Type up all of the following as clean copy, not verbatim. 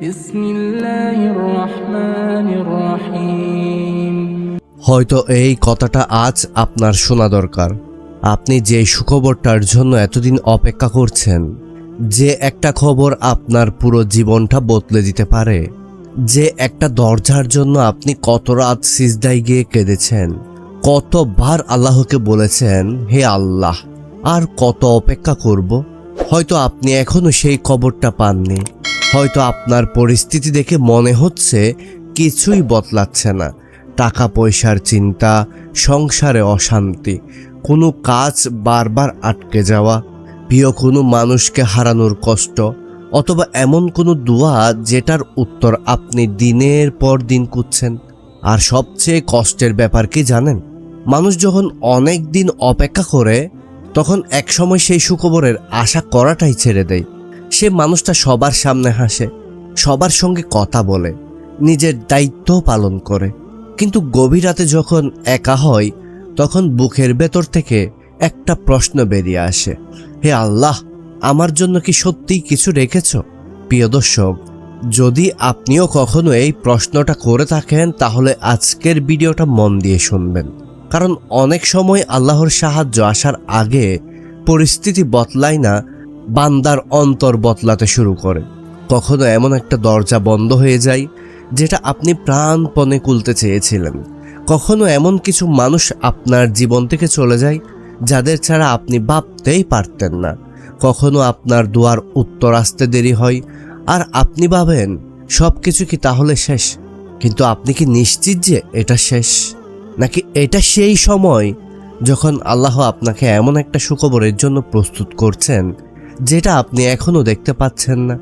বিসমিল্লাহির রহমানির রহিম। হয়তো এই কথাটা আজ আপনার শোনা দরকার। আপনি যে সুখবরটার জন্য এতদিন অপেক্ষা করছেন, যে একটা খবর আপনার পুরো জীবনটা বদলে দিতে পারে, যে একটা দরজার জন্য আপনি কত রাত সিজদায় গিয়ে কেঁদেছেন, কতবার আল্লাহকে বলেছেন, হে আল্লাহ আর কত অপেক্ষা করব। হয়তো আপনি এখনো সেই খবরটা পাননি। হয়তো আপনার পরিস্থিতি দেখে মনে হচ্ছে কিছুই বদলাচ্ছে না। টাকা পয়সার চিন্তা, সংসারে অশান্তি, কোনো কাজ বারবার আটকে যাওয়া, প্রিয় কোনো মানুষকে হারানোর কষ্ট, অথবা এমন কোনো দোয়া যেটার উত্তর আপনি দিনের পর দিন খুঁজছেন। আর সবচেয়ে কষ্টের ব্যাপার কি জানেন? মানুষ যখন অনেক দিন অপেক্ষা করে, তখন একসময় সেই সুখবরের আশা করাটাই ছেড়ে দেয়। সে মানুষটা সবার সামনে হাসে, সবার সঙ্গে কথা বলে, নিজের দায়িত্ব পালন করে, কিন্তু গভীর রাতে যখন একা হয়, তখন বুকের ভেতর থেকে একটা প্রশ্ন বেরিয়ে আসে, হে আল্লাহ, আমার জন্য কি সত্যিই কিছু রেখেছ? প্রিয় দর্শক, যদি আপনিও কখনো এই প্রশ্নটা করে থাকেন, তাহলে আজকের ভিডিওটা মন দিয়ে শুনবেন। কারণ অনেক সময় আল্লাহর সাহায্য আসার আগে পরিস্থিতি বদলায় না, বান্দার অন্তর বদলাতে শুরু করে। কখনো এমন একটা দরজা বন্ধ হয়ে যায় যেটা আপনি প্রাণপণে খুলতে চেয়েছিলেন। কখনো এমন কিছু মানুষ আপনার জীবন থেকে চলে যায় যাদের ছাড়া আপনি ভাবতেই পারতেন না। কখনো আপনার দোয়ার উত্তর আসতে দেরি হয়, আর আপনি ভাবেন সব কিছু কি তাহলে শেষ। কিন্তু আপনি কি নিশ্চিত যে এটা শেষ? নাকি এটা সেই সময় যখন আল্লাহ আপনাকে এমন একটা সুখবরের জন্য প্রস্তুত করছেন যেটা আপনি এখনো দেখতে পাচ্ছেন না?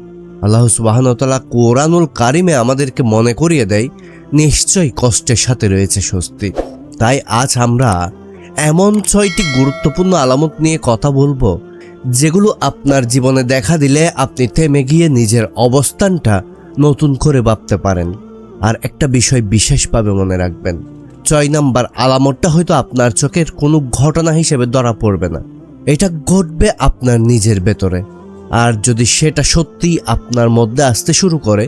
আল্লাহ সুবহানাহু ওয়া তাআলা কোরআনুল কারিমে আমাদেরকে মনে করিয়ে দেয়, নিশ্চয়ই কষ্টের সাথে রয়েছে স্বস্তি। তাই আজ আমরা এমন 6টি গুরুত্বপূর্ণ আলামত নিয়ে কথা বলবো, যেগুলো আপনার জীবনে দেখা দিলে আপনি থেমে গিয়ে নিজের অবস্থানটা নতুন করে ভাবতে পারেন। আর একটা বিষয় বিশেষভাবে মনে রাখবেন, 6 নাম্বার আলামতটা হয়তো আপনার চোখের কোনো ঘটনা হিসেবে ধরা পড়বে না। এটা ঘটবে আপনার নিজের ভেতরে। আর যদি সেটা সত্যিই আপনার মধ্যে আসতে শুরু করে,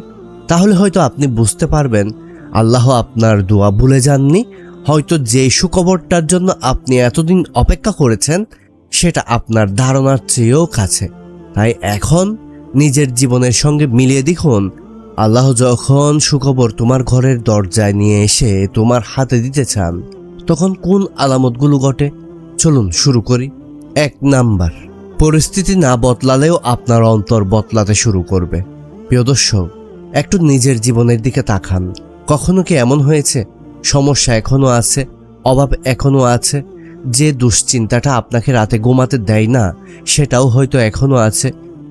তাহলে হয়তো আপনি বুঝতে পারবেন আল্লাহ আপনার দোয়া ভুলে যাননি। হয়তো যে সুখবরটার জন্য আপনি এতদিন অপেক্ষা করেছেন, সেটা আপনার ধারণার চেয়েও কাছে। তাই এখন নিজের জীবনের সঙ্গে মিলিয়ে দেখুন, আল্লাহ যখন সুখবর তোমার ঘরের দরজায় নিয়ে এসে তোমার হাতে দিতে চান, তখন কোন আলামতগুলো ঘটে? চলুন শুরু করি। 1 নাম্বার, পরিস্থিতি না বদলালেও আপনার অন্তর বদলাতে শুরু করবে। প্রিয় দর্শক, একটু নিজের জীবনের দিকে তাকান। কখনো কি এমন হয়েছে সমস্যা এখনো আছে, অভাব এখনো আছে, যে দুশ্চিন্তাটা আপনাকে রাতে ঘুমাতে দেয় না সেটাও হয়তো এখনো আছে,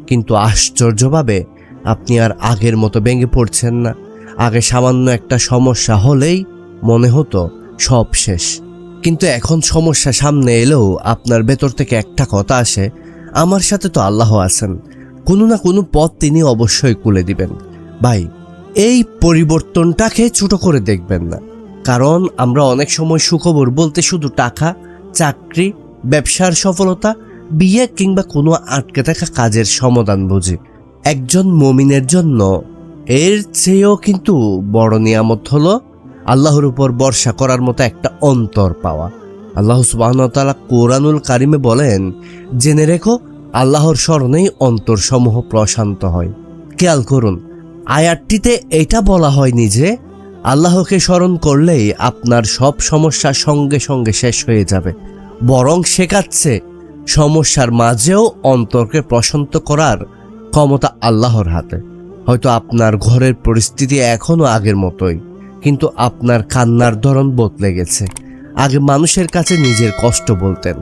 কিন্তু আশ্চর্যভাবে আপনি আর আগের মতো ভেঙে পড়ছেন না। আগে সামান্য একটা সমস্যা হলেই মনে হতো সব শেষ, কিন্তু এখন সমস্যা সামনে এলেও আপনার ভেতর থেকে একটা কথা আসে, আমার সাথে তো আল্লাহ আছেন, কোনো না কোনো পথ তিনি অবশ্যই খুলে দিবেন। ভাই, এই পরিবর্তনটাকে ছোট করে দেখবেন না। কারণ আমরা অনেক সময় সুখবর বলতে শুধু টাকা, চাকরি, ব্যবসার সফলতা, বিয়ে কিংবা কোনো আটকে থাকা কাজের সমাধান বুঝি। একজন মুমিনের জন্য এর চেয়েও কিন্তু বড় নিয়ামত হলো আল্লাহর উপর ভরসা করার মতো একটা অন্তর পাওয়া। আল্লাহ সুবহানাহু ওয়া তাআলা কোরআনুল কারিমে বলেন, জেনে রেখো আল্লাহর স্মরণেই অন্তরসমূহ প্রশান্ত হয়। খেয়াল করুন, আয়াতটিতে এটা বলা হয়নি যে আল্লাহকে স্মরণ করলেই আপনার সব সমস্যা সঙ্গে সঙ্গে শেষ হয়ে যাবে, বরং শেখাচ্ছে সমস্যার মাঝেও অন্তরকে প্রশান্ত করার ক্ষমতা আল্লাহর হাতে। হয়তো আপনার ঘরের পরিস্থিতি এখনো আগের মতোই, কিন্তু আপনার কান্নার ধরন বদলে গেছে। আগে মানুষের কাছে নিজের কষ্ট বলতেন,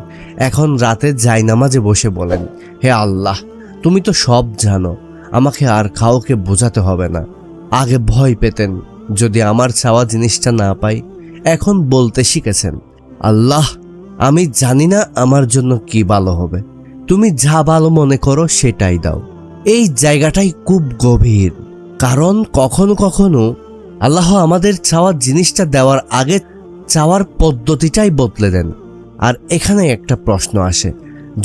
এখন রাতে জায়নামাজে বসে বলেন, হে আল্লাহ, তুমি তো সব জানো, আমাকে আর কাউকে বোঝাতে হবে না। আগে ভয় পেতেন যদি আমার চাওয়া জিনিসটা না পাই, এখন বলতে শিখেছেন, আল্লাহ, আমি জানি না আমার জন্য কি ভালো হবে, তুমি যা ভালো মনে করো সেটাই দাও। এই জায়গাটাই খুব গভীর, কারণ কখনো কখনো আল্লাহ আমাদের চাওয়ার জিনিসটা দেওয়ার আগে চাওয়ার পদ্ধতিটাই বদলে দেন। আর এখানে একটা প্রশ্ন আসে,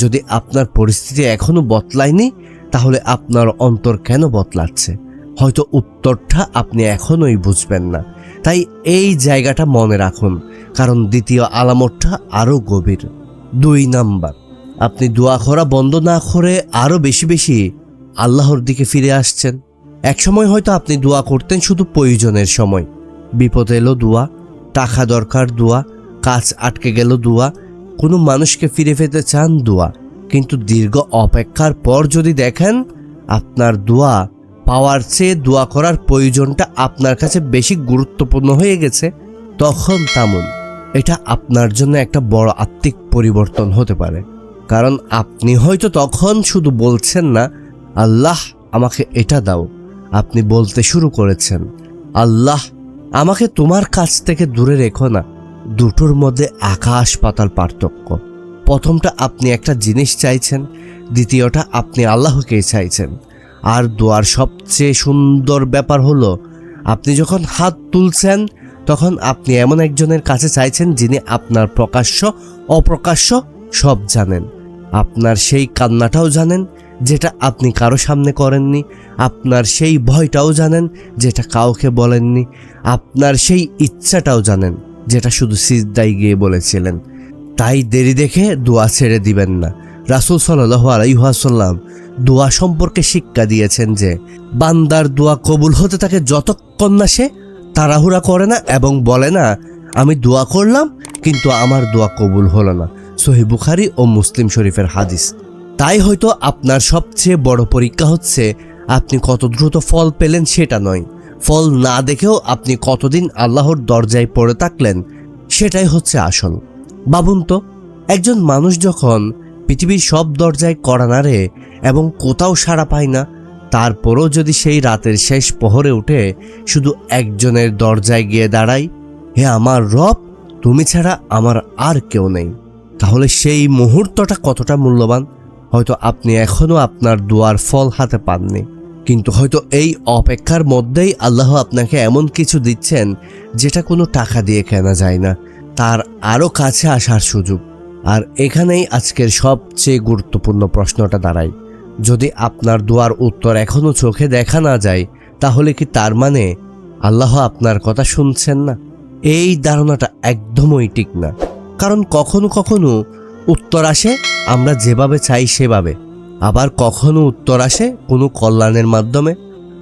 যদি আপনার পরিস্থিতি এখনো বদলায়নি, তাহলে আপনার অন্তর কেন বদলাচ্ছে? হয়তো উত্তরটা আপনি এখনোই বুঝবেন না। তাই এই জায়গাটা মনে রাখুন, কারণ দ্বিতীয় আলামতটা আরও গভীর। 2 নাম্বার, আপনি দোয়া করা বন্ধ না করে আরও বেশি বেশি আল্লাহর দিকে ফিরে আসছেন। একসময় হয়তো আপনি দোয়া করতেন শুধু প্রয়োজনের সময়, বিপদ এলো দোয়া, টাকা দরকার দোয়া, কাজ আটকে গেল দোয়া, কোনো মানুষকে ফিরে পেতে চান দোয়া। কিন্তু দীর্ঘ অপেক্ষার পর যদি দেখেন আপনার দোয়া পাওয়ার চেয়ে দোয়া করার প্রয়োজনটা আপনার কাছে বেশি গুরুত্বপূর্ণ হয়ে গেছে, তখন থামুন। এটা আপনার জন্য একটা বড় আত্মিক পরিবর্তন হতে পারে। কারণ আপনি হয়তো তখন শুধু বলছেন না আল্লাহ আমাকে এটা দাও, আপনি বলতে শুরু করেছেন আল্লাহ আমাকে তোমার কাছ থেকে দূরে রেখো না। দুটোর মধ্যে আকাশ পাতাল পার্থক্য। প্রথমটা আপনি একটা জিনিস চাইছেন, দ্বিতীয়টা আপনি আল্লাহকে চাইছেন। আর দোয়ার সবচেয়ে সুন্দর ব্যাপার হলো আপনি যখন হাত তুলছেন তখন আপনি এমন একজনের কাছে চাইছেন যিনি আপনার প্রকাশ্য অপ্রকাশ্য সব জানেন। আপনার সেই কান্নাটাও জানেন যেটা আপনি কারো সামনে করেননি, আপনার সেই ভয়টাও জানেন যেটা কাউকে বলেননি, আপনার সেই ইচ্ছাটাও জানেন যেটা শুধু সিজদায় গিয়ে বলেছিলেন। তাই দেরি দেখে দোয়া ছেড়ে দিবেন না। রাসূল সাল্লাল্লাহু আলাইহি ওয়াসাল্লাম দোয়া সম্পর্কে শিক্ষা দিয়েছেন যে বান্দার দোয়া কবুল হতে থাকে যতক্ষণ না সে তাড়াহুড়া করে না এবং বলে না আমি দোয়া করলাম কিন্তু আমার দোয়া কবুল হলো না। সহিহ বুখারী ও মুসলিম শরীফের হাদিস। তাই হয়তো আপনার সবচেয়ে বড় পরীক্ষা হচ্ছে আপনি কত দ্রুত ফল পেলেন সেটা নয়, ফল না দেখেও আপনি কতদিন আল্লাহর দরজায় পড়ে থাকলেন সেটাই হচ্ছে আসল। ভাবুন তো, একজন মানুষ যখন পৃথিবীর সব দরজায় কড়া নাড়ে এবং কোথাও সাড়া পায় না, তারপরও যদি সেই রাতের শেষ প্রহরে উঠে শুধু একজনের দরজায় গিয়ে দাঁড়ায়, হে আমার রব তুমি ছাড়া আমার আর কেউ নেই, তাহলে সেই মুহূর্তটা কতটা মূল্যবান। হয়তো আপনি এখনও আপনার দোয়ার ফল হাতে পাননি, কিন্তু হয়তো এই অপেক্ষার মধ্যেই আল্লাহ আপনাকে এমন কিছু দিচ্ছেন যেটা কোনো টাকা দিয়ে কেনা যায় না, তার আরও কাছে আসার সুযোগ। আর এখানেই আজকের সবচেয়ে গুরুত্বপূর্ণ প্রশ্নটা দাঁড়ায়, যদি আপনার দোয়ার উত্তর এখনও চোখে দেখা না যায় তাহলে কি তার মানে আল্লাহ আপনার কথা শুনছেন না? এই ধারণাটা একদমই ঠিক না। কারণ কখনো কখনো উত্তর আসে আমরা যেভাবে চাই সেভাবে, আবার কখনো উত্তর আসে কোনো কল্যাণের মাধ্যমে,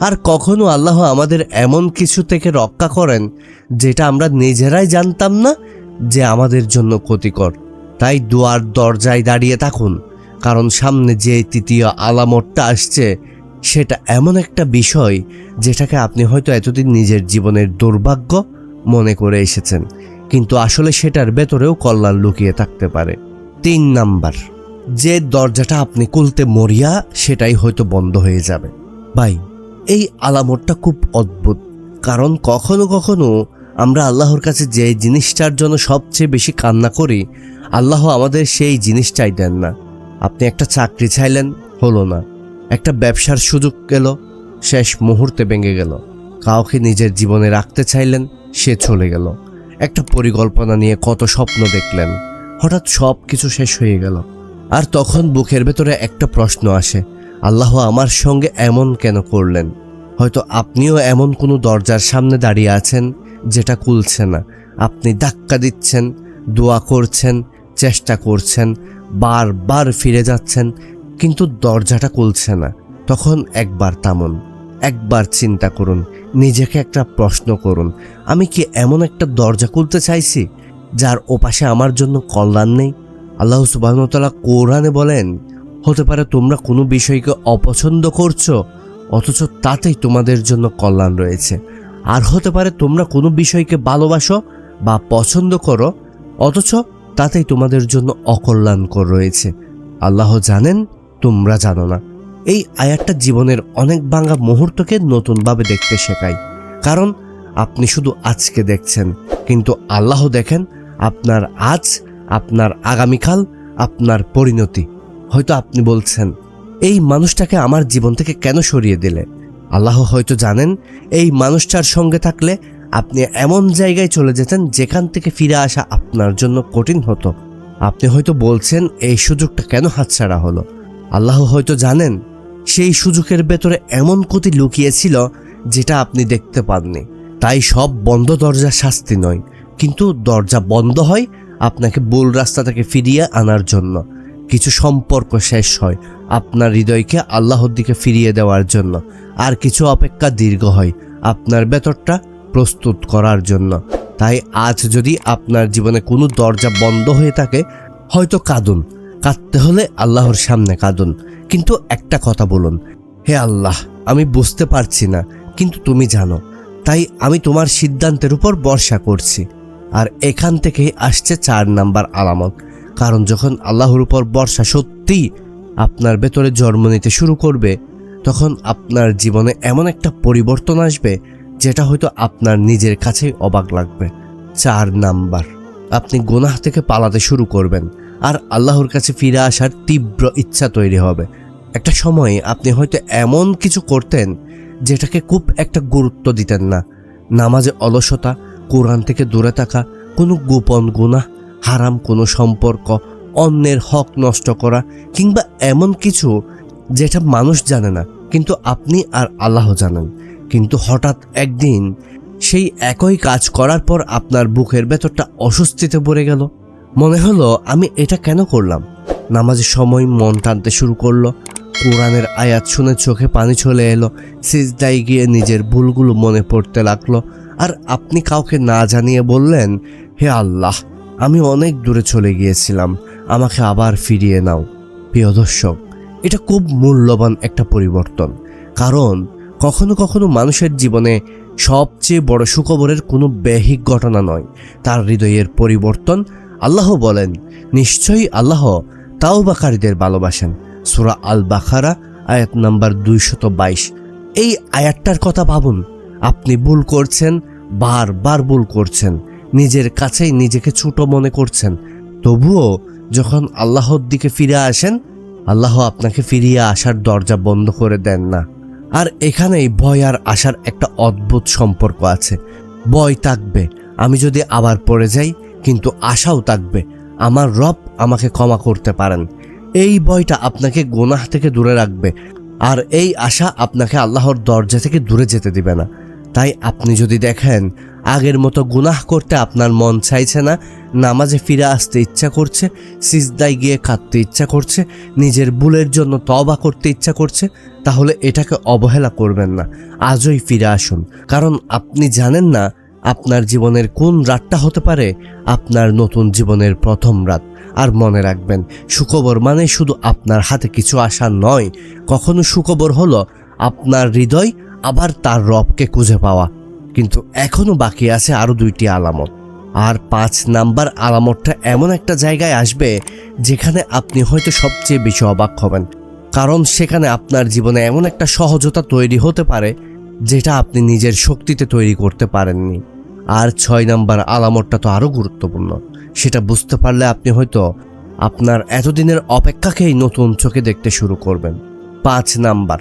আর কখনো আল্লাহ আমাদের এমন কিছু থেকে রক্ষা করেন যেটা আমরা নিজেরাই জানতাম না যে আমাদের জন্য ক্ষতিকর। তাই দোয়ার দরজায় দাঁড়িয়ে থাকুন, কারণ সামনে যে তৃতীয় আলামতটা আসছে সেটা এমন একটা বিষয় যেটাকে আপনি হয়তো এতদিন নিজের জীবনের দুর্ভাগ্য মনে করে এসেছেন, কিন্তু আসলে সেটার ভেতরেও কল্যাণ লুকিয়ে থাকতে পারে। 3 নাম্বার, যে দরজাটা আপনি খুলতে মরিয়া সেটাই হয়তো বন্ধ হয়ে যাবে। ভাই, এই আলামতটা খুব অদ্ভুত, কারণ কখনো কখনো আমরা আল্লাহর কাছে যে জিনিসটার জন্য সবচেয়ে বেশি কান্না করি আল্লাহ আমাদের সেই জিনিসটাই দেন না। আপনি একটা চাকরি চাইলেন, হলো না। একটা ব্যবসার সুযোগ গেল, শেষ মুহূর্তে ভেঙে গেল। কাউকে নিজের জীবনে রাখতে চাইলেন, সে চলে গেল। একটা পরিকল্পনা নিয়ে কত স্বপ্ন দেখলেন, হঠাৎ সব কিছু শেষ হয়ে গেল। আর তখন বুকের ভেতরে একটা প্রশ্ন আসে, আল্লাহ আমার সঙ্গে এমন কেন করলেন? হয়তো আপনিও এমন কোনো দরজার সামনে দাঁড়িয়ে আছেন যেটা খুলছে না। আপনি ধাক্কা দিচ্ছেন, দোয়া করছেন, চেষ্টা করছেন, বারবার ফিরে যাচ্ছেন, কিন্তু দরজাটা খুলছে না। তখন একবার থামুন, একবার চিন্তা করুন, নিজেকে একটা প্রশ্ন করুন, আমি কি এমন একটা দরজা খুলতে চাইছি যার ওপাশে আমার জন্য কল্যাণ নেই? আল্লাহ সুবহানাহু ওয়া তাআলা কোরআনে বলেন, হতে পারে তোমরা কোনো বিষয়কে অপছন্দ করছো অথচ তাতেই তোমাদের জন্য কল্যাণ রয়েছে, আর হতে পারে তোমরা কোনো বিষয়কে ভালোবাসো বা পছন্দ করো অথচ তাতেই তোমাদের জন্য অকল্যাণকর রয়েছে। আল্লাহ জানেন, তোমরা জানো না। এই আয়াতটা জীবনের অনেক ভাঙা মুহূর্তকে নতুনভাবে দেখতে শেখায়, কারণ আপনি শুধু আজকে দেখছেন, কিন্তু আল্লাহ দেখেন আপনার আজ, আপনার আগামীকাল, আপনার পরিণতি। হয়তো আপনি বলছেন, এই মানুষটাকে আমার জীবন থেকে কেন সরিয়ে দিলে? আল্লাহ হয়তো জানেন এই মানুষটার সঙ্গে থাকলে আপনি এমন জায়গায় চলে যেতেন যেখান থেকে ফিরে আসা আপনার জন্য কঠিন হতো। আপনি হয়তো বলছেন, এই সুযোগটা কেন হাতছাড়া হলো? আল্লাহ হয়তো জানেন সেই সুযোগের ভেতরে এমন ক্ষতি লুকিয়েছিল যেটা আপনি দেখতে পাননি। তাই সব বন্ধ দরজা শাস্তি নয়, কিন্তু দরজা বন্ধ হয় আপনাকে ভুল রাস্তা থেকে ফিরিয়ে আনার জন্য। কিছু সম্পর্ক শেষ হয় আপনার হৃদয়কে আল্লাহর দিকে ফিরিয়ে দেওয়ার জন্য, আর কিছু অপেক্ষা দীর্ঘ হয় আপনার ভেতরটা প্রস্তুত করার জন্য। তাই আজ যদি আপনার জীবনে কোনো দরজা বন্ধ হয়ে থাকে, হয়তো কাঁদুন, কাঁদতে হলে আল্লাহর সামনে কাঁদুন, কিন্তু একটা কথা বলুন, হে আল্লাহ, আমি বুঝতে পারছি না, কিন্তু তুমি জানো, তাই আমি তোমার সিদ্ধান্তের উপর ভরসা করছি। আর এখান থেকেই আসছে 4 নাম্বার আলামত। কারণ যখন আল্লাহর উপর ভরসা সত্যিই আপনার ভেতরে জন্ম নিতে শুরু করবে, তখন আপনার জীবনে এমন একটা পরিবর্তন আসবে যেটা হয়তো আপনার নিজের কাছেই অবাক লাগবে। 4 নাম্বার, আপনি গুনাহ থেকে পালাতে শুরু করবেন আর আল্লাহর কাছে ফিরে আসার তীব্র ইচ্ছা তৈরি হবে। একটা সময়ে আপনি হয়তো এমন কিছু করতেন যেটাকে খুব একটা গুরুত্ব দিতেন না। নামাজে অলসতা, কোরআন থেকে দূরে থাকা, কোনো গোপন গুনাহ, হারাম কোনো সম্পর্ক, অন্যের হক নষ্ট করা, কিংবা এমন কিছু যেটা মানুষ জানে না কিন্তু আপনি আর আল্লাহ জানেন। কিন্তু হঠাৎ একদিন সেই একই কাজ করার পর আপনার বুকের ভেতরটা অস্বস্তিতে ভরে গেল। মনে হলো, আমি এটা কেন করলাম? নামাজের সময় মন টানতে শুরু করলো, কোরআনের আয়াত শুনে চোখে পানি চলে এলো, সিজদায় গিয়ে নিজের ভুলগুলো মনে পড়তে লাগলো, আর আপনি কাউকে না জানিয়ে বললেন, হে আল্লাহ, আমি অনেক দূরে চলে গিয়েছিলাম, আমাকে আবার ফিরিয়ে নাও। প্রিয় দর্শক, এটা খুব মূল্যবান একটা পরিবর্তন, কারণ কখনো কখনো মানুষের জীবনে সবচেয়ে বড় সুখবরের কোনো বেহিক ঘটনা নয়, তার হৃদয়ের পরিবর্তন। আল্লাহ বলেন, নিশ্চয়ই আল্লাহ তাওবাকারীদের ভালোবাসেন। সূরা আল বাকারা আয়াত নাম্বার 222। এই আয়াতটার কথা ভাবুন। আপনি ভুল করছেন, বারবার ভুল করছেন, নিজের কাছেই নিজেকে ছোট মনে করছেন, তবুও যখন আল্লাহর দিকে ফিরে আসেন, আল্লাহ আপনাকে ফিরিয়ে আসার দরজা বন্ধ করে দেন না। আর এখানেই ভয় আর আশার একটা অদ্ভুত সম্পর্ক আছে। ভয় থাকবে, আমি যদি আবার পড়ে যাই, কিন্তু আশাও থাকবে, আমার রব আমাকে ক্ষমা করতে পারেন। এই ভয়টা আপনাকে গুনাহ থেকে দূরে রাখবে, আর এই আশা আপনাকে আল্লাহর দরজা থেকে দূরে যেতে দিবে না। তাই আপনি যদি দেখেন আগের মতো গুনাহ করতে আপনার মন চাইছে না, নামাজে ফিরে আসতে ইচ্ছা করছে, সিজদায় গিয়ে কাঁদতে ইচ্ছা করছে, নিজের ভুলের জন্য তওবা করতে ইচ্ছা করছে, তাহলে এটাকে অবহেলা করবেন না, আজই ফিরে আসুন। কারণ আপনি জানেন না আপনার জীবনের কোন রাতটা হতে পারে আপনার নতুন জীবনের প্রথম রাত। আর মনে রাখবেন, সুখবর মানে শুধু আপনার হাতে কিছু আসা নয়, কখনো সুখবর হলো আপনার হৃদয় আবার তার রবকে খুঁজে পাওয়া। কিন্তু এখনো বাকি আছে আরো 2টি আলামত। আর 5 নাম্বার আলামতটা এমন একটা জায়গায় আসবে যেখানে আপনি হয়তো সবচেয়ে বেশি অবাক হবেন, কারণ সেখানে আপনার জীবনে এমন একটা সহজতা তৈরি হতে পারে যেটা আপনি নিজের শক্তিতে তৈরি করতে পারেননি। আর 6 নাম্বার আলামতটা তো আরো গুরুত্বপূর্ণ। সেটা বুঝতে পারলে আপনি হয়তো আপনার এতদিনের অপেক্ষাকেই নতুন চোখে দেখতে শুরু করবেন। 5 নাম্বার,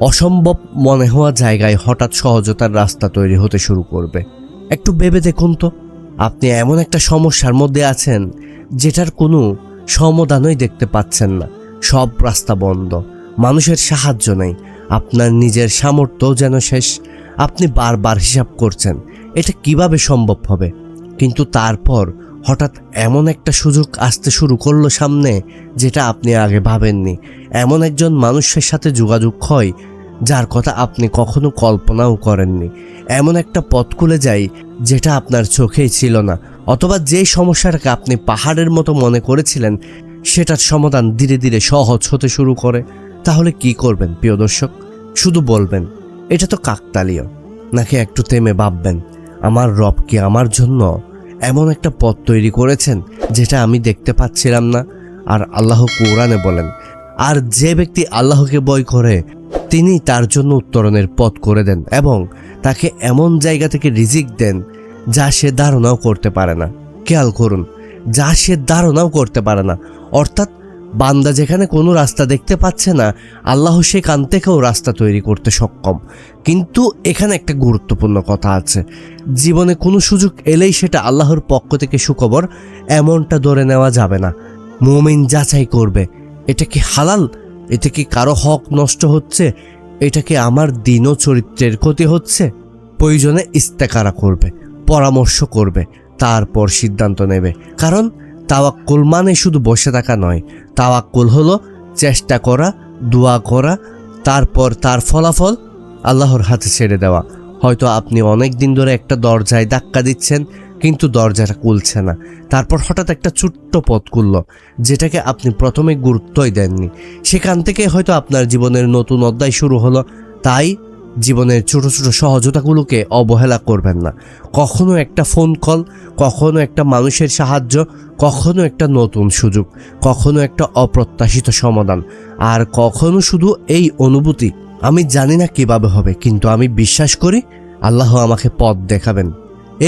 অসম্ভব মনে হওয়া জায়গায় হঠাৎ সহজতার রাস্তা তৈরি হতে শুরু করবে। একটু ভেবে দেখুন তো, আপনি এমন একটা সমস্যার মধ্যে আছেন যেটার কোনো সমাধানই দেখতে পাচ্ছেন না, সব রাস্তা বন্ধ, মানুষের সাহায্য নেই, আপনার নিজের সামর্থ্যও যেন শেষ। আপনি বারবার হিসাব করছেন এটা কিভাবে সম্ভব হবে, কিন্তু তারপর হঠাৎ এমন একটা সুযোগ আসতে শুরু করলো সামনে যেটা আপনি আগে ভাবেননি। এমন একজন মানুষের সাথে যোগাযোগ হয় যার কথা আপনি কখনো কল্পনাও করেননি। এমন একটা পথ খুলে যায় যেটা আপনার চোখেই ছিল না, অথবা যে সমস্যাটাকে আপনি পাহাড়ের মতো মনে করেছিলেন সেটার সমাধান ধীরে ধীরে সহজ হতে শুরু করে। তাহলে কি করবেন প্রিয় দর্শক? শুধু বলবেন এটা তো কাকতালীয়, নাকি একটু থেমে ভাববেন আমার রব কি আমার জন্য এমন একটা পথ তৈরি করেছেন যেটা আমি দেখতে পাচ্ছিলাম না? আর আল্লাহ কোরআনে বলেন, আর যে ব্যক্তি আল্লাহকে ভয় করে তিনি তার জন্য উত্তরণের পথ করে দেন এবং তাকে এমন জায়গা থেকে রিজিক দেন যা সে ধারণাও করতে পারে না। খেয়াল করুন, যা সে ধারণাও করতে পারে না। অর্থাৎ বান্দা যেখানে কোনো রাস্তা দেখতে পাচ্ছে না, আল্লাহ সেখান থেকেও রাস্তা তৈরি করতে সক্ষম। কিন্তু এখানে একটা গুরুত্বপূর্ণ কথা আছে, জীবনে কোনো সুযোগ এলেই সেটা আল্লাহর পক্ষ থেকে সুখবর এমনটা ধরে নেওয়া যাবে না। মুমিন যাচাই করবে এটা কি হালাল এতে কি কারো হক নষ্ট হচ্ছে? এটা কি আমার দিন ও চরিত্রের ক্ষতি হচ্ছে? প্রয়োজনে ইস্তেখারা করবে, পরামর্শ করবে, তারপর সিদ্ধান্ত নেবে। কারণ তাওয়াক্কুল মানে শুধু বসে থাকা নয়। তাওয়াক্কুল হলো চেষ্টা করা, দোয়া করা, তারপর তার ফলাফল আল্লাহর হাতে ছেড়ে দেওয়া। হয়তো আপনি অনেক দিন ধরে একটা দরজায় ধাক্কা দিচ্ছেন, কিন্তু দরজাটা খুলছে না। তারপর হঠাৎ একটা ছোট্ট পথ খুলল, যেটাকে আপনি প্রথমে গুরুত্বই দেননি। সেখান থেকে হয়তো আপনার জীবনের নতুন অধ্যায় শুরু হলো। তাই জীবনের ছোট ছোট সহজতাগুলোকে অবহেলা করবেন না। কখনো একটা ফোন কল, কখনো একটা মানুষের সাহায্য, কখনো একটা নতুন সুযোগ, কখনো একটা অপ্রত্যাশিত সমাধান, আর কখনো শুধু এই অনুভূতি, আমি জানি না কিভাবে হবে, কিন্তু আমি বিশ্বাস করি আল্লাহ আমাকে পথ দেখাবেন।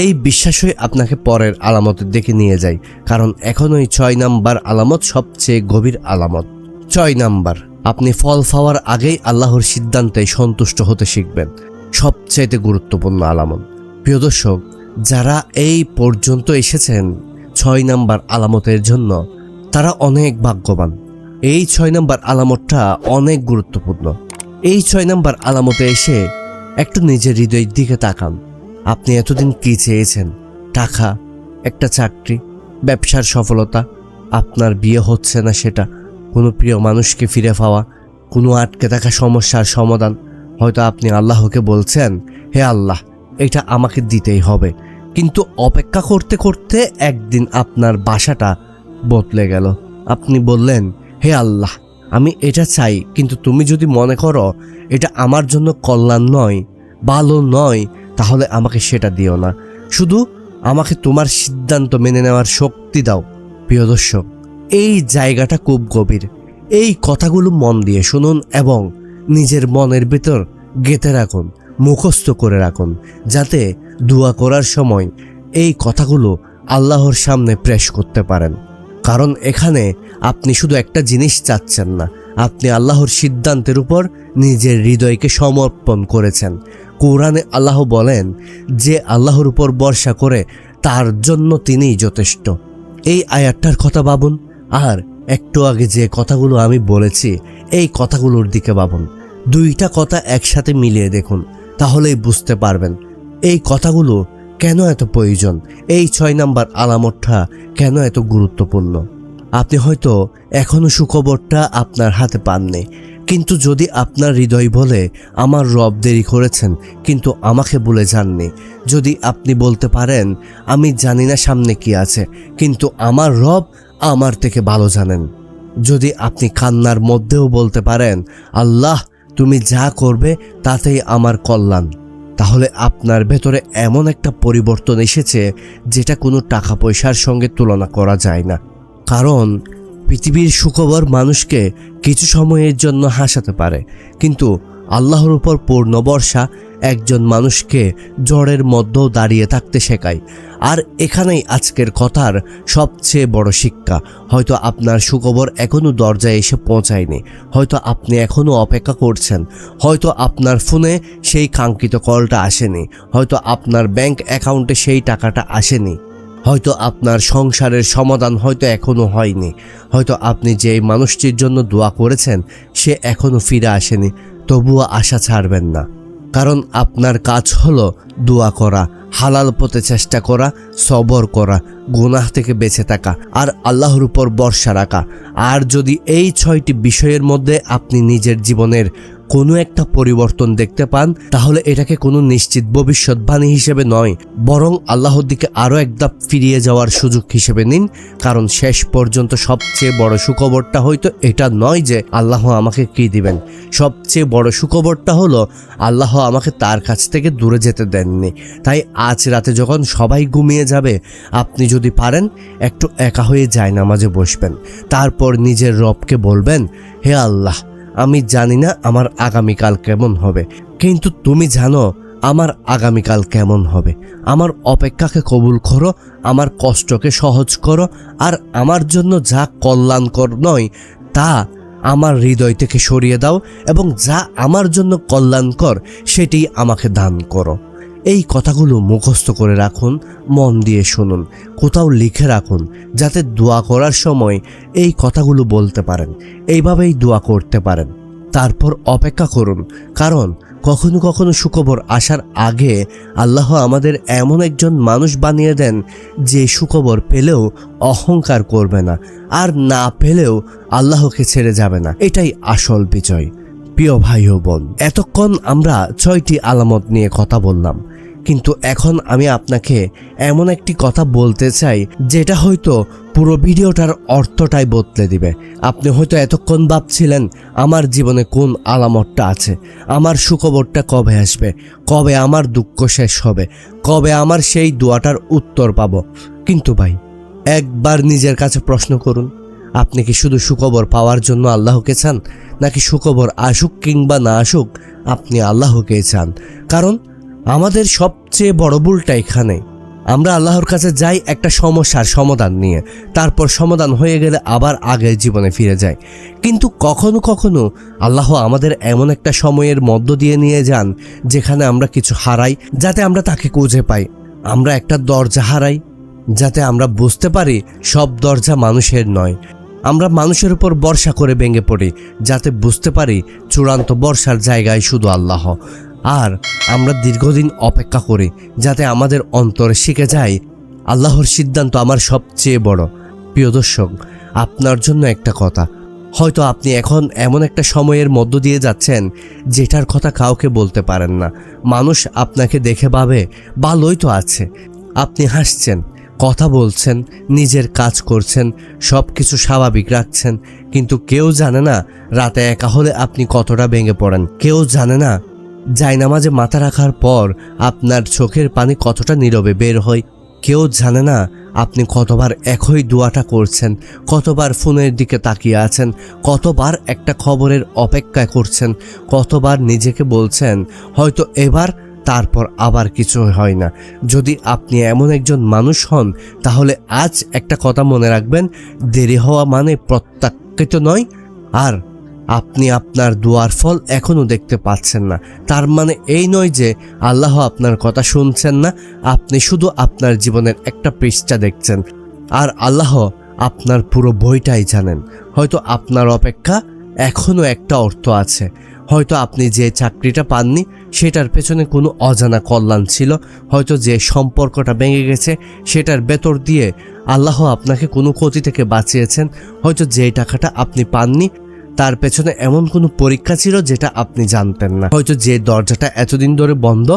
এই বিশ্বাসই আপনাকে পরের আলামতের দিকে নিয়ে যায়। কারণ এখন ওই 6 নাম্বার আলামত সবচেয়ে গভীর আলামত। 6 নাম্বার, আপনি ফল পাওয়ার আগেই আল্লাহর সিদ্ধান্তে সন্তুষ্ট হতে শিখবেন। সবচেয়ে গুরুত্বপূর্ণ আলামত। প্রিয় দর্শক, যারা এই পর্যন্ত এসেছেন 6 নাম্বার আলামতের জন্য, তারা অনেক ভাগ্যবান। এই 6 নাম্বার আলামতটা অনেক গুরুত্বপূর্ণ। এই 6 নাম্বার আলামতে এসে একটু নিজের হৃদয়ের দিকে তাকান। আপনি এতদিন কি চেয়েছেন? টাকা, একটা চাকরি, ব্যবসার সফলতা, আপনার বিয়ে হচ্ছে না সেটা, কোনো প্রিয় মানুষকে ফিরে পাওয়া, কোনো আটকে থাকা সমস্যার সমাধান। হয়তো আপনি আল্লাহকে বলছেন, হে আল্লাহ, এটা আমাকে দিতেই হবে। কিন্তু অপেক্ষা করতে করতে একদিন আপনার বাসাটা বদলে গেল। আপনি বললেন, হে আল্লাহ, আমি এটা চাই, কিন্তু তুমি যদি মনে করো এটা আমার জন্য কল্যাণ নয়, ভালো নয়, তাহলে আমাকে সেটা দিও না। শুধু আমাকে তোমার সিদ্ধান্ত মেনে নেওয়ার শক্তি দাও। প্রিয় দর্শক, এই জায়গাটা খুব গভীর। এই কথাগুলো মন দিয়ে শুনুন এবং নিজের মনের ভেতর গেঁথে রাখুন, মুখস্থ করে রাখুন, যাতে দোয়া করার সময় এই কথাগুলো আল্লাহর সামনে পেশ করতে পারেন। কারণ এখানে আপনি শুধু একটা জিনিস চাচ্ছেন না, আপনি আল্লাহর সিদ্ধান্তের উপর নিজের হৃদয়কে সমর্পণ করেছেন। কোরআনে আল্লাহ বলেন, যে আল্লাহর উপর ভরসা করে তার জন্য তিনিই যথেষ্ট। এই আয়াতটার কথা ভাবুন, আর একটু আগে যে কথাগুলো আমি বলেছি এই কথাগুলোর দিকে ভাবুন। দুইটা কথা একসাথে মিলিয়ে দেখুন, তাহলেই বুঝতে পারবেন এই কথাগুলো কেন এত প্রয়োজন, এই 6 নাম্বার আলামতটা কেন এত গুরুত্বপূর্ণ। আপনি হয়তো এখনো সুখবরটা আপনার হাতে পাননি, কিন্তু যদি আপনার হৃদয় বলে, আমার রব দেরি করেছেন কিন্তু আমাকে বলে যাননি, যদি আপনি বলতে পারেন, আমি জানি না সামনে কি আছে, কিন্তু আমার রব আমার থেকে ভালো জানেন, যদি আপনি কান্নার মধ্যেও বলতে পারেন, আল্লাহ তুমি যা করবে তাতেই আমার কল্যাণ, তাহলে আপনার ভেতরে এমন একটা পরিবর্তন এসেছে যেটা কোনো টাকা পয়সার সঙ্গে তুলনা করা যায় না। কারণ পৃথিবীর সুখবর মানুষকে কিছু সময়ের জন্য হাসাতে পারে, কিন্তু আল্লাহর উপর পূর্ণ ভরসা একজন মানুষকে ঝড়ের মধ্যেও দাঁড়িয়ে থাকতে শেখায়। আর এখানেই আজকের কথার সবচেয়ে বড় শিক্ষা। হয়তো আপনার সুখবর এখনও দরজায় এসে পৌঁছায়নি, হয়তো আপনি এখনও অপেক্ষা করছেন, হয়তো আপনার ফোনে সেই কাঙ্ক্ষিত কলটা আসেনি, হয়তো আপনার ব্যাংক অ্যাকাউন্টে সেই টাকাটা আসেনি, হয়তো আপনার সংসারের সমাধান হয়তো এখনও হয়নি, হয়তো আপনি যেই মানুষটির জন্য দোয়া করেছেন সে এখনও ফিরে আসেনি। তবুও আশা ছাড়বেন না, কারণ আপনার কাজ হলো দোয়া করা, হালাল পথে চেষ্টা করা, সবর করা, গুনাহ থেকে বেঁচে থাকা, আর আল্লাহর উপর ভরসা রাখা। আর যদি এই 6টি বিষয়ের মধ্যে আপনি নিজের জীবনের কোনো একটা পরিবর্তন দেখতে পান, তাহলে এটাকে কোনো নিশ্চিত ভবিষ্যৎবাণী হিসেবে নয়, বরং আল্লাহর দিকে আরও এক ধাপ ফিরিয়ে যাওয়ার সুযোগ হিসেবে নিন। কারণ শেষ পর্যন্ত সবচেয়ে বড় সুখবরটা হয়তো এটা নয় যে আল্লাহ আমাকে কি দিবেন, সবচেয়ে বড় সুখবরটা হলো আল্লাহ আমাকে তার কাছ থেকে দূরে যেতে দেননি। তাই আজ রাতে যখন সবাই ঘুমিয়ে যাবে, আপনি যদি পারেন একটু একা হয়ে জায়নামাজে বসবেন, তারপর নিজের রবকে বলবেন, হে আল্লাহ, আমি জানি না আমার আগামীকাল কেমন হবে, কিন্তু তুমি জানো আমার আগামীকাল কেমন হবে। আমার অপেক্ষাকে কবুল করো, আমার কষ্টকে সহজ করো, আর আমার জন্য যা কল্যাণকর নয় তা আমার হৃদয় থেকে সরিয়ে দাও, এবং যা আমার জন্য কল্যাণকর সেটি আমাকে দান করো। এই কথাগুলো মুখস্থ করে রাখুন, মন দিয়ে শুনুন, কোথাও লিখে রাখুন, যাতে দোয়া করার সময় এই কথাগুলো বলতে পারেন, এইভাবেই দোয়া করতে পারেন। তারপর অপেক্ষা করুন, কারণ কখনো কখনো সুখবর আসার আগে আল্লাহ আমাদের এমন একজন মানুষ বানিয়ে দেন যে সুখবর পেলেও অহংকার করবে না, আর না পেলেও আল্লাহকে ছেড়ে যাবে না। এটাই আসল বিজয়। প্রিয় ভাই ও বোন, এতক্ষণ আমরা 6টি আলামত নিয়ে কথা বললাম, কিন্তু এখন আমি আপনাকে এমন একটি কথা বলতে চাই যেটা হয়তো পুরো ভিডিওটার অর্থটাই বদলে দিবে। আপনি হয়তো এতক্ষণ ভাবছিলেন আমার জীবনে কোন আলামতটা আছে, আমার সুখবরটা কবে আসবে, কবে আমার দুঃখ শেষ হবে, কবে আমার সেই দোয়াটার উত্তর পাব। কিন্তু ভাই, একবার নিজের কাছে প্রশ্ন করুন, আপনি কি শুধু সুখবর পাওয়ার জন্য আল্লাহকে চান, নাকি সুখবর আসুক কিংবা না আসুক আপনি আল্লাহকে চান? কারণ আমাদের সবচেয়ে বড় ভুলটা এখানে, আমরা আল্লাহর কাছে যাই একটা সমস্যার সমাধান নিয়ে, তারপর সমাধান হয়ে গেলে আবার আগের জীবনে ফিরে যাই। কিন্তু কখনো কখনো আল্লাহ আমাদের এমন একটা সময়ের মধ্য দিয়ে নিয়ে যান যেখানে আমরা কিছু হারাই, যাতে আমরা তাকে খুঁজে পাই। আমরা একটা দরজা হারাই, যাতে আমরা বুঝতে পারি সব দরজা মানুষের নয়। আমরা মানুষের উপর ভরসা করে ভেঙে পড়ি, যাতে বুঝতে পারি চূড়ান্ত ভরসার জায়গায় শুধু আল্লাহ। আর আমরা দীর্ঘদিন অপেক্ষা করি, যাতে আমাদের অন্তরে শিখে যায় আল্লাহর সিদ্ধান্ত আমার সবচেয়ে বড়। প্রিয় দর্শক, আপনার জন্য একটা কথা, হয়তো আপনি এখন এমন একটা সময়ের মধ্য দিয়ে যাচ্ছেন যেটার কথা কাউকে বলতে পারেন না। মানুষ আপনাকে দেখে ভাবে ভালোই তো আছে, আপনি হাসছেন, কথা বলছেন, নিজের কাজ করছেন, সব কিছু স্বাভাবিক রাখছেন, কিন্তু কেউ জানে না রাতে একা হলে আপনি কতটা ভেঙে পড়েন। কেউ জানে না জায়নামাজে মাথা রাখার পর আপনার চোখের পানি কতটা নীরবে বের হয়। কেউ জানে না আপনি কতবার একই দোয়াটা করছেন, কতবার ফোনের দিকে তাকিয়ে আছেন, কতবার একটা খবরের অপেক্ষা করছেন, কতবার নিজেকে বলছেন হয়তো এবার, তারপর আবার কিছু হয় না। যদি আপনি এমন একজন মানুষ হন, তাহলে আজ একটা কথা মনে রাখবেন, দেরি হওয়া মানে প্রত্যাখ্যাত নয়। আর আপনি আপনার দোয়ার ফল এখনও দেখতে পাচ্ছেন না, তার মানে এই নয় যে আল্লাহ আপনার কথা শুনছেন না। আপনি শুধু আপনার জীবনের একটা পৃষ্ঠা দেখছেন, আর আল্লাহ আপনার পুরো বইটাই জানেন। হয়তো আপনার অপেক্ষা এখনও একটা অর্থ আছে, হয়তো আপনি যে চাকরিটা পাননি সেটার পেছনে কোনো অজানা কল্যাণ ছিল, হয়তো যে সম্পর্কটা ভেঙে গেছে সেটার ভেতর দিয়ে আল্লাহ আপনাকে কোনো ক্ষতি থেকে বাঁচিয়েছেন, হয়তো যে টাকাটা আপনি পাননি তার পেছনে এমন কোনো পরীক্ষা ছিল যেটা আপনি জানতেন না, হয়তো যে দরজাটা এতদিন ধরে বন্ধ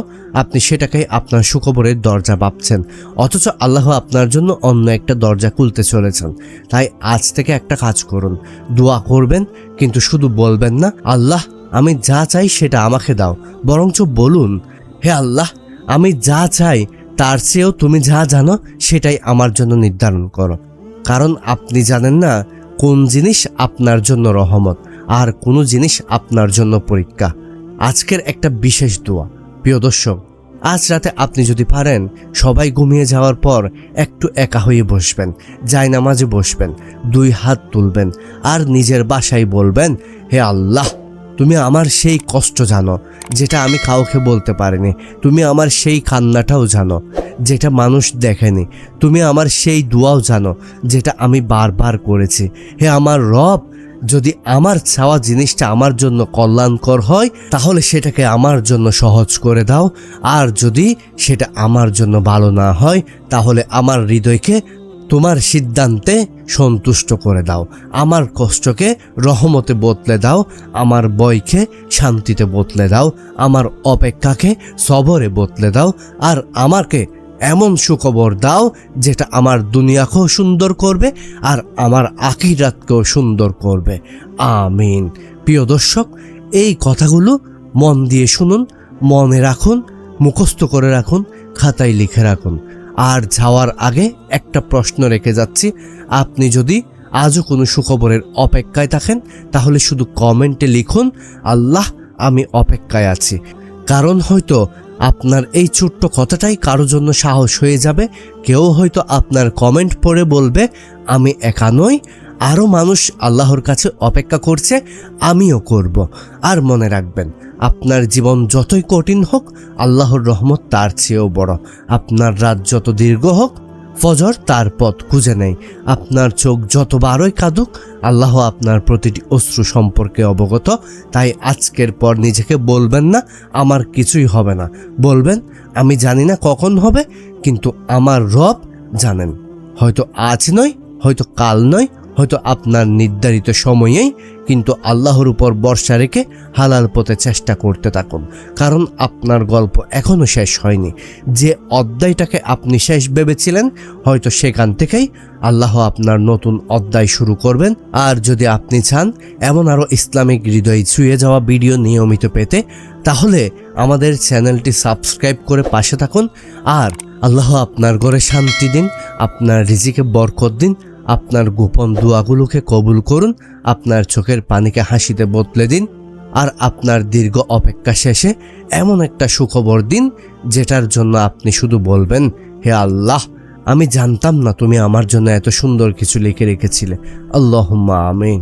আপনি সেটাকেই আপনার সুখবরের দরজা ভাবছেন, অথচ আল্লাহ আপনার জন্য অন্য একটা দরজা খুলতে চলেছেন। তাই আজ থেকে একটা কাজ করুন, দোয়া করবেন, কিন্তু শুধু বলবেন না আল্লাহ আমি যা চাই সেটা আমাকে দাও, বরঞ্চ বলুন হে আল্লাহ আমি যা চাই তার চেয়েও তুমি যা জানো সেটাই আমার জন্য নির্ধারণ করো। কারণ আপনি জানেন না কোন জিনিস আপনার জন্য রহমত আর কোন জিনিস আপনার জন্য পরীক্ষা। আজকের একটা বিশেষ দোয়া। প্রিয় দর্শক, আজ রাতে আপনি যদি পারেন সবাই ঘুমিয়ে যাওয়ার পর একটু একা হয়ে বসবেন, জায়নামাজে বসবেন, 2 হাত তুলবেন আর নিজের বাসায় বলবেন হে আল্লাহ তুমি আমার সেই কষ্ট জানো যেটা আমি কাউকে বলতে পারিনি, তুমি আমার সেই কান্নাটাও জানো যেটা মানুষ দেখেনি, তুমি আমার সেই দোয়াও জানো যেটা আমি বারবার করেছি। হে আমার রব, যদি আমার চাওয়া জিনিসটা আমার জন্য কল্যাণকর হয় তাহলে সেটাকে আমার জন্য সহজ করে দাও, আর যদি সেটা আমার জন্য ভালো না হয় তাহলে আমার হৃদয়কে তোমার সিদ্ধান্তে সন্তুষ্ট করে দাও, আমার কষ্টকে রহমতে বদলে দাও, আমার ভয়কে শান্তিতে বদলে দাও, আমার অপেক্ষাকে সবরে বদলে দাও, আর আমাকে এমন সুখবর দাও যেটা আমার দুনিয়াকেও সুন্দর করবে আর আমার আখিরাতকেও সুন্দর করবে। আমিন। প্রিয় দর্শক, এই কথাগুলো মন দিয়ে শুনুন, মনে রাখুন, মুখস্থ করে রাখুন, খাতায় লিখে রাখুন। আর যাওয়ার আগে একটা প্রশ্ন রেখে যাচ্ছি, আপনি যদি আজও কোনো সুখবরের অপেক্ষায় থাকেন তাহলে শুধু কমেন্টে লিখুন আল্লাহ আমি অপেক্ষায় আছি। কারণ হয়তো আপনার এই ছোট্ট কথাটাই কারোর জন্য সাহস হয়ে যাবে। কেউ হয়তো আপনার কমেন্ট পড়ে বলবে আমি একা নই, আরও মানুষ আল্লাহর কাছে অপেক্ষা করছে, আমিও করব। আর মনে রাখবেন, আপনার জীবন যতই কঠিন হোক, আল্লাহর রহমত তার চেয়েও বড়। আপনার রাত যত দীর্ঘ হোক, ফজর তার পথ খুঁজে নেয়। আপনার চোখ যতবারই কাঁদুক, আল্লাহ আপনার প্রতিটি অশ্রু সম্পর্কে অবগত। তাই আজকের পর নিজেকে বলবেন না আমার কিছুই হবে না, বলবেন আমি জানি না কখন হবে, কিন্তু আমার রব জানেন। হয়তো আজ নয়, হয়তো কাল নয়, হয়তো আপনার নির্ধারিত সময়েই, কিন্তু আল্লাহর উপর ভরসা রেখে হালাল পথে চেষ্টা করতে থাকুন। কারণ আপনার গল্প এখনও শেষ হয়নি। যে অধ্যায়টাকে আপনি শেষ ভেবেছিলেন, হয়তো সেখান থেকেই আল্লাহ আপনার নতুন অধ্যায় শুরু করবেন। আর যদি আপনি চান এমন আরও ইসলামিক হৃদয় ছুঁয়ে যাওয়া ভিডিও নিয়মিত পেতে, তাহলে আমাদের চ্যানেলটি সাবস্ক্রাইব করে পাশে থাকুন। আর আল্লাহ আপনার ঘরে শান্তি দিন, আপনার রিজিকে বরকত দিন, আপনার গোপন দোয়াগুলোকে কবুল করুন, আপনার চোখের পানিকে হাসিতে বদলে দিন। আর আপনার দীর্ঘ অপেক্ষা শেষে এমন একটা সুখবর দিন, যেটার জন্য আপনি শুধু বলবেন, হে আল্লাহ, আমি জানতাম না তুমি আমার জন্য এত সুন্দর কিছু লিখে রেখেছিলে। আল্লাহুম্মা আমিন।